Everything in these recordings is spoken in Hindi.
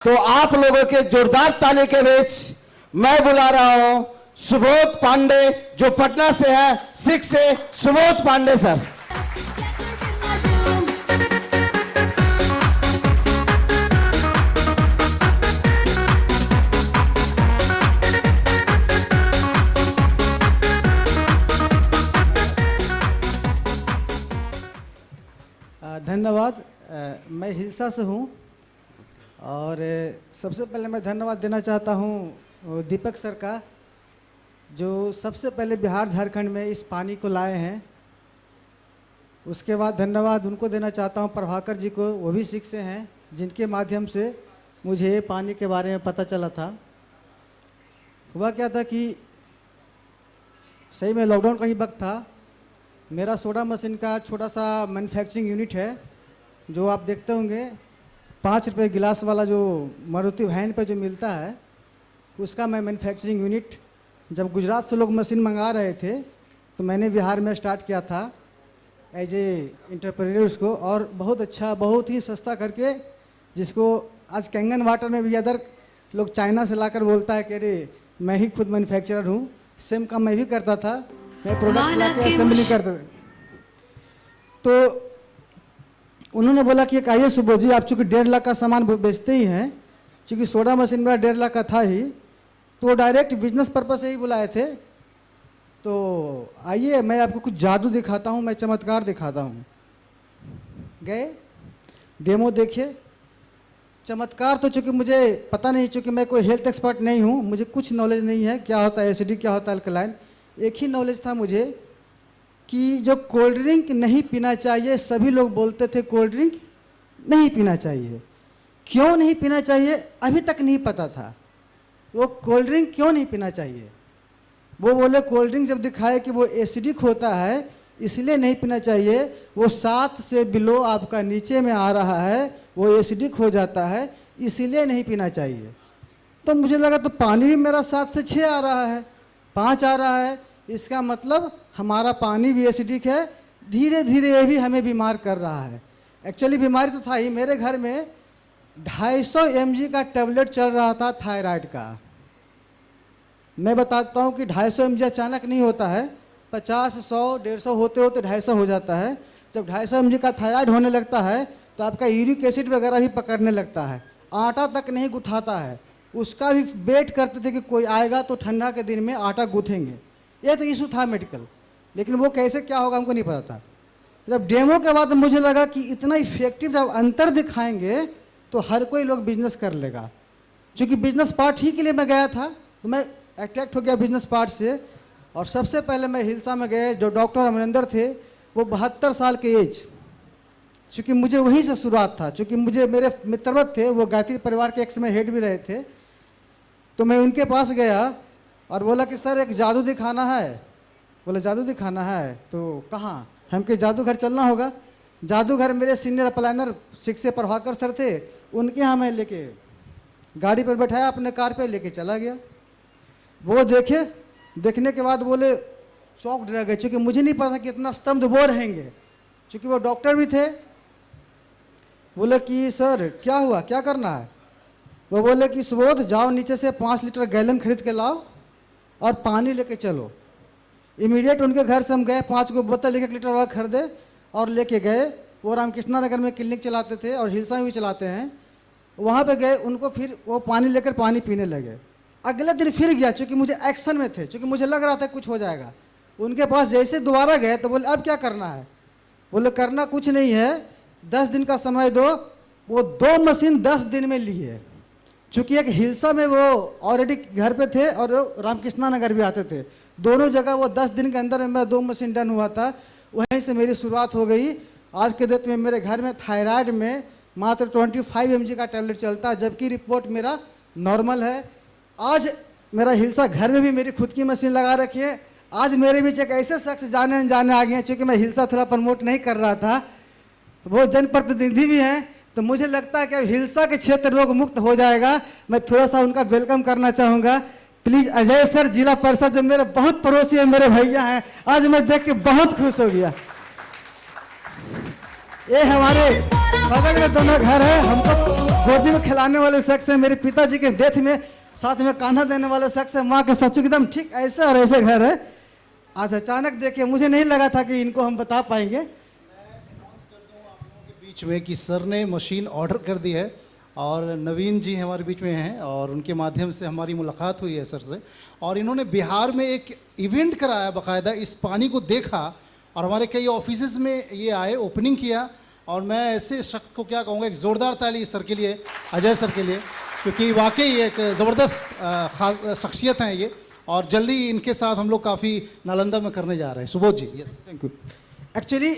तो आप लोगों के जोरदार ताली के बीच मैं बुला रहा हूं सुबोध पांडे, जो पटना से है, 6 से सुबोध पांडे सर। धन्यवाद। मैं हिलसा से हूँ और सबसे पहले मैं धन्यवाद देना चाहता हूँ दीपक सर का, जो सबसे पहले बिहार झारखंड में इस पानी को लाए हैं। उसके बाद धन्यवाद उनको देना चाहता हूँ प्रभाकर जी को, वो भी 6 से हैं, जिनके माध्यम से मुझे पानी के बारे में पता चला था। हुआ क्या था कि सही में लॉकडाउन का ही वक्त था। मेरा सोडा मशीन का छोटा सा मैन्युफैक्चरिंग यूनिट है, जो आप देखते होंगे 5 रुपये गिलास वाला जो मारुति वैन पे जो मिलता है, उसका मैं मैन्युफैक्चरिंग यूनिट जब गुजरात से लोग मशीन मंगा रहे थे तो मैंने बिहार में स्टार्ट किया था एज ए एंटरप्रेन्योर उसको, और बहुत अच्छा, बहुत ही सस्ता करके, जिसको आज कैंगन वाटर में भी अदर लोग चाइना से लाकर बोलता है कि अरे मैं ही खुद मैन्युफैक्चरर हूँ। सेम काम मैं भी करता था, मैं प्रोडक्ट ला के असेंबली करता था। तो उन्होंने बोला कि आइए सुबोध जी, आप चूँकि 1.5 लाख का सामान बेचते ही हैं, चूँकि सोडा मशीन मेरा 1.5 लाख का था ही, तो डायरेक्ट बिजनेस पर्पस से ही बुलाए थे। तो आइए मैं आपको कुछ जादू दिखाता हूँ, मैं चमत्कार दिखाता हूँ। गए, डेमो देखे। चमत्कार तो चूँकि मुझे पता नहीं, चूँकि मैं कोई हेल्थ एक्सपर्ट नहीं हूँ, मुझे कुछ नॉलेज नहीं है क्या होता है एसिडिक, क्या होता है अल्कलाइन। एक ही नॉलेज था मुझे कि जो कोल्ड ड्रिंक नहीं पीना चाहिए, सभी लोग बोलते थे कोल्ड ड्रिंक नहीं पीना चाहिए। क्यों नहीं पीना चाहिए अभी तक नहीं पता था। वो कोल्ड ड्रिंक क्यों नहीं पीना चाहिए, वो बोले कोल्ड ड्रिंक जब दिखाए कि वो एसिडिक होता है इसलिए नहीं पीना चाहिए, वो 7 से बिलो आपका नीचे में आ रहा है, वो एसिडिक हो जाता है, इसीलिए नहीं पीना चाहिए। तो मुझे लगा तो पानी भी मेरा 7 से 6 आ रहा है, 5 आ रहा है, इसका मतलब हमारा पानी भी एसिडिक है। धीरे धीरे ये भी हमें बीमार कर रहा है। एक्चुअली बीमारी तो था ही। मेरे घर में 250 mg का टैबलेट चल रहा था थायराइड का। मैं बताता हूँ कि 250 mg अचानक नहीं होता है, 50, 100, 150 होते होते 250 हो जाता है। जब 250 mg का थायराइड होने लगता है तो आपका यूरिक एसिड वगैरह भी पकड़ने लगता है, आटा तक नहीं गुथाता है। उसका भी वेट करते थे कि कोई आएगा तो ठंडा के दिन में आटा गूँथेंगे। ये तो इशू था मेडिकल, लेकिन वो कैसे क्या होगा हमको नहीं पता था। जब डेमो के बाद मुझे लगा कि इतना इफेक्टिव जब अंतर दिखाएंगे तो हर कोई लोग बिजनेस कर लेगा। क्योंकि बिजनेस पार्ट ही के लिए मैं गया था, तो मैं अट्रैक्ट हो गया बिजनेस पार्ट से। और सबसे पहले मैं हिलसा में गए, जो डॉक्टर अमरिंदर थे वो 72 साल के एज, चूँकि मुझे वहीं से शुरुआत था। चूँकि मुझे मेरे मित्रवत थे, वो गायत्री परिवार के एक समय हेड भी रहे थे, तो मैं उनके पास गया और बोला कि सर एक जादू दिखाना है। बोले जादू दिखाना है तो कहाँ? हमके जादूघर चलना होगा। जादूघर मेरे सीनियर प्लानर 6 से प्रभाकर सर थे, उनके यहाँ मैं लेके गाड़ी पर बैठाया, अपने कार पे लेके चला गया। वो देखे, देखने के बाद बोले चौंक रह गए, क्योंकि मुझे नहीं पता कि इतना स्तब्ध वो रहेंगे। क्योंकि वो डॉक्टर भी थे। बोले कि सर क्या हुआ, क्या करना है? वो बोले कि सुबोध जाओ नीचे से 5 लीटर गैलन खरीद के लाओ और पानी लेके चलो। इमीडिएट उनके घर से हम गए, 5 को बोतल 1 लीटर वाला खरीदे और लेके गए। वो रामकृष्णा नगर में क्लिनिक चलाते थे और हिलसा में भी चलाते हैं। वहाँ पे गए, उनको फिर वो पानी लेकर पानी पीने लगे। अगले दिन फिर गया, चूँकि मुझे एक्शन में थे, चूँकि मुझे लग रहा था कुछ हो जाएगा। उनके पास जैसे दोबारा गए तो बोले अब क्या करना है? बोले करना कुछ नहीं है, 10 दिन का समय दो। वो 2 मशीन 10 दिन में ली है। चूँकि एक हिलसा में वो ऑलरेडी घर पे थे और रामकृष्णा नगर भी आते थे, दोनों जगह वो 10 दिन के अंदर मेरा 2 मशीन डन हुआ था। वहीं से मेरी शुरुआत हो गई। आज के डेट में मेरे घर में थायराइड में मात्र 25 mg का टैबलेट चलता है, जबकि रिपोर्ट मेरा नॉर्मल है। आज मेरा हिलसा घर में भी मेरी खुद की मशीन लगा रखी है। आज मेरे बीच एक ऐसे शख्स जाने अनजाने आ गए हैं, चूँकि मैं हिलसा थोड़ा प्रमोट नहीं कर रहा था, वो जनप्रतिनिधि भी हैं, तो मुझे लगता है कि अब हिलसा के क्षेत्र रोग मुक्त हो जाएगा। मैं थोड़ा सा उनका वेलकम करना चाहूँगा। प्लीज अजय सर, जिला परिषद, जो मेरे बहुत पड़ोसी है, मेरे भैया हैं, आज मैं देख के बहुत खुश हो गया। ये हमारे बगल में दोनों घर है। हमको गोदी में खिलाने वाले शख्स हैं, मेरे पिताजी के डेथ में साथ में कान्हा देने वाले शख्स हैं, माँ के सचुक एकदम ठीक ऐसे और ऐसे घर है। आज अचानक देखिए, मुझे नहीं लगा था कि इनको हम बता पाएंगे। बीच में कि सर ने मशीन ऑर्डर कर दी है और नवीन जी हमारे बीच में हैं और उनके माध्यम से हमारी मुलाकात हुई है सर से, और इन्होंने बिहार में एक इवेंट कराया बाकायदा, इस पानी को देखा और हमारे कई ऑफिसेज में ये आए, ओपनिंग किया। और मैं ऐसे शख्स को क्या कहूँगा, एक ज़ोरदार ताली सर के लिए, अजय सर के लिए, क्योंकि वाकई एक ज़बरदस्त शख्सियत हैं ये, और जल्दी इनके साथ हम लोग काफ़ी नालंदा में करने जा रहे हैं। सुबोध जी, यस थैंक यू। एक्चुअली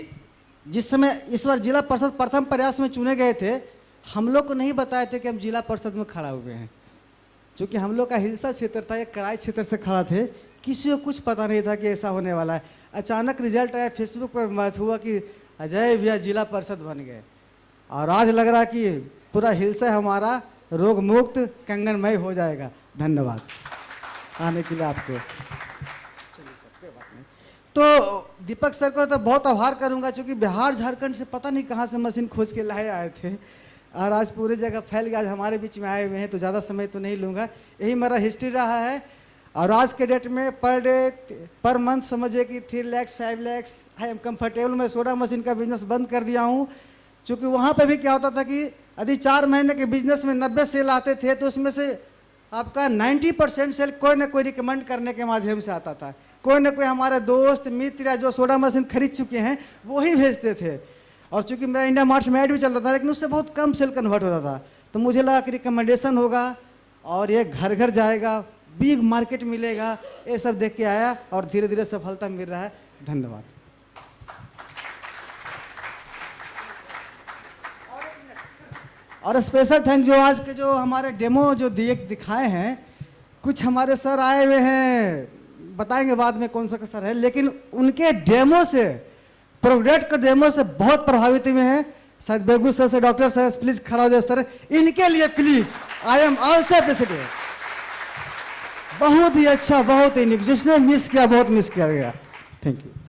जिस समय इस बार जिला परिषद प्रथम प्रयास में चुने गए थे, हम लोग को नहीं बताए थे कि हम जिला परिषद में खड़ा हुए हैं, क्योंकि हम लोग का हिलसा क्षेत्र था, एक कराई क्षेत्र से खड़ा थे, किसी को कुछ पता नहीं था कि ऐसा होने वाला है। अचानक रिजल्ट आया, फेसबुक पर बात हुआ कि अजय भैया जिला परिषद बन गए, और आज लग रहा कि पूरा हिलसा हमारा रोग मुक्त कंगनमय हो जाएगा। धन्यवाद आने के लिए आपको। तो दीपक सर को तो बहुत आभार करूंगा, क्योंकि बिहार झारखंड से पता नहीं कहाँ से मशीन खोज के लाए आए थे, और आज पूरी जगह फैल गया, आज हमारे बीच में आए हुए हैं। तो ज़्यादा समय तो नहीं लूँगा, यही मेरा हिस्ट्री रहा है। और आज के डेट में पर डे पर मंथ समझिए कि 3 lakh 5 lakh I am comfortable. मैं सोडा मशीन का बिजनेस बंद कर दिया हूँ, क्योंकि वहाँ पे भी क्या होता था कि यदि 4 महीने के बिजनेस में 90 सेल आते थे, तो उसमें से आपका 90% सेल कोई ना कोई रिकमेंड करने के माध्यम से आता था। कोई ना कोई हमारे दोस्त मित्र या जो सोडा मशीन खरीद चुके हैं वो ही भेजते थे। और चूंकि मेरा इंडिया मार्ट में ऐड भी चलता था, लेकिन उससे बहुत कम सेल कन्वर्ट होता था, तो मुझे लगा कि रिकमेंडेशन होगा और ये घर घर जाएगा, बिग मार्केट मिलेगा। ये सब देख के आया और धीरे धीरे सफलता मिल रहा है। धन्यवाद। और स्पेशल थैंक जो आज के जो हमारे डेमो जो दिखाए हैं, कुछ हमारे सर आए हुए हैं, बताएंगे बाद में कौन सा सर है, लेकिन उनके डेमो से, प्रोडक्ट के डेमो से बहुत प्रभावित हुए हैं। शायद बेगूसराय से डॉक्टर साहब प्लीज खड़ा हो जाए सर, इनके लिए please, I am also president. बहुत ही अच्छा, बहुत ही जिसने मिस किया बहुत मिस किया गया। Thank you.